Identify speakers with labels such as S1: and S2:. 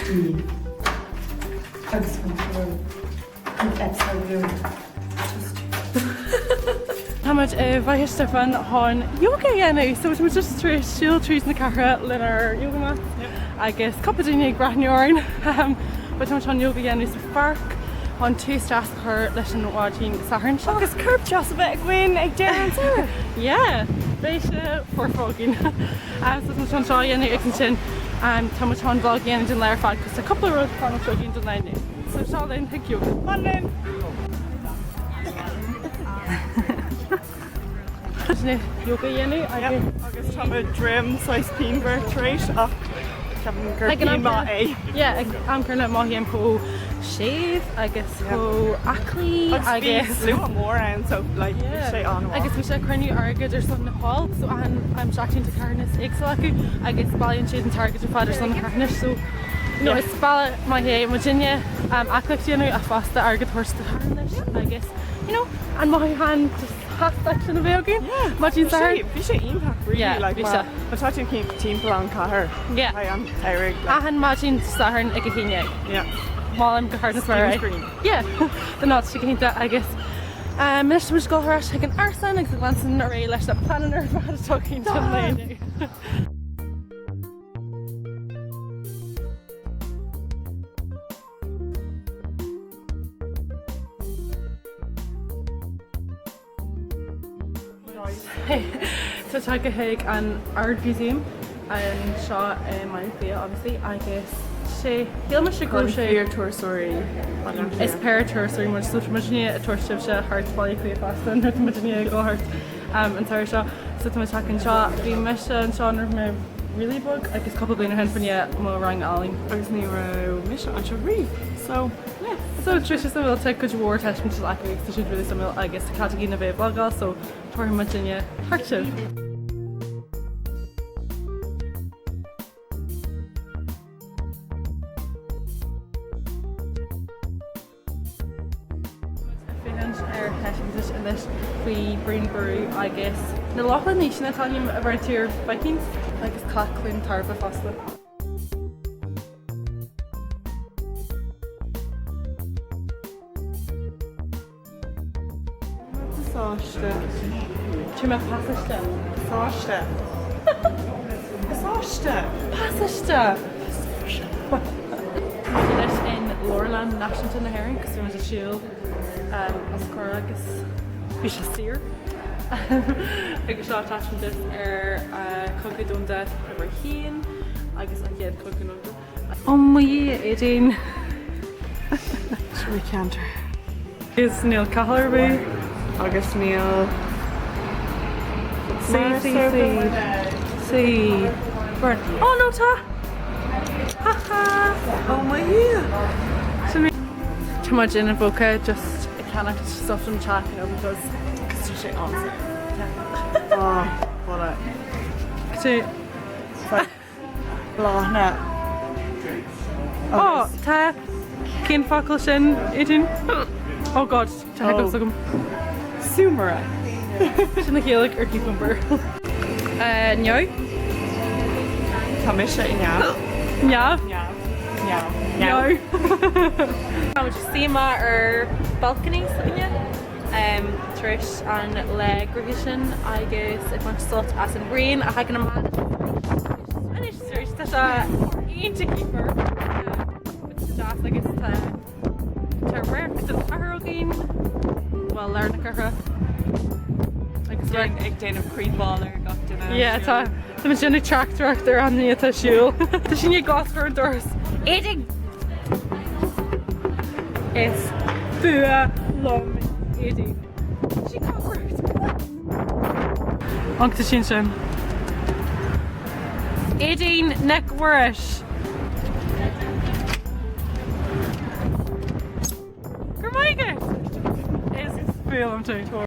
S1: Agus an episode.
S2: Táid bhaiste fan tháin yoga dhéanú, so mu just siúil trís na cara lenar yoga mat agus copaduine ag brathneorin, ba tá an yoga dhéanú sa park an tú stras chur leis an bháidín saharn se.
S3: Agus curb just a bit gwyn ag dean tú.
S2: Yeah, béis forfógin. So an seo dhéanú ag an sin tá an bhag dhéanú den leir fád cos a couple of fan fogin den leine. So seo lein hic yoga.
S3: Manlin.
S2: Yoga dhéanú
S3: agus tá drim sais pínver trééis ach ceapan má é.
S2: Yeah, am chuna maihíon có séh agus có aclaí agus
S3: lu mór an so like sé an.
S2: Agus bhí sé cruniú agad ar san napáil, so I'm seachtain de carnas éagsá acu agus bailíonn siad an target ar fáidir san na carnas, so is baile mai hé Virginia aclaíonú a fásta agad thuirsta carnas agus an maithan hashtag sin a bhéogin. Bhí
S3: sé impact really like tá tú cin timppla an cahar. An teirigh.
S2: Ahan mátín saharn ag a chéine. Máim go hánas mar den ná si cinnta agus mis mu ggóthras ag an arsan agus bhasan a ré leis a planar bhd tucinn tan léine. So tá go héig an art museum an seo mBaile obviously agus sé héalma se go sé
S3: ar Turasóirí.
S2: Is per Turasóirí mu sú muine a tuairtih se hartbáil chu fástan nu muine ggóhart an tair seo so tá take an seo bhí me an seanar me rilí bug agus couple bliana hen fanne má rang áling
S3: agus ní ra mis an seo rí so
S2: so tris bhfuil te go bhór teismin le agus si really sam agus catí na bheith bagá so tuair muine hartse. Leis faoi Brúnbrú agus na lála níos na táim a bhar túr Vikings agus claclinn tarba fásta.
S3: Sáiste.
S2: Tu me pasiste?
S3: Sáiste. Sáiste.
S2: Pasiste! Leis in Lorland National na Herring cos tu a siúil as cor agus bhí sé sir agus seo taiisiantas ar cogadúnta a bhar chéan agus an chéad cogadúnta. Ó muí é dén
S3: cantar.
S2: Is níl caharbú
S3: agus níl
S2: sí burn. Oh no tá! Haha!
S3: Oh my god!
S2: Too much in a boca just cannot stuff from chat because
S3: you're shit on. Oh, what a.
S2: See.
S3: Blahna.
S2: Oh, ta. Cyn focal sin idyn. Oh god, ta hegel sugum.
S3: Sumera.
S2: Sin na chélig ar cucumber. Nyo?
S3: Tamisha ina.
S2: Nya?
S3: No.
S2: I'm just seeing my balcony sitting Trish and leg revision. I guess if I'm sort as in green, I can imagine. And it's serious that into keeper. It's just I guess to work the power game. Well, learn the car. I guess
S3: like a day of creed baller got to the.
S2: Yeah, ta. The machine tractor there on the tissue. The she need glass for doors. Eating. Is bua lom eating. She covered. Onk the shin shin. Eating neck warish. Good morning. Is feel I'm too.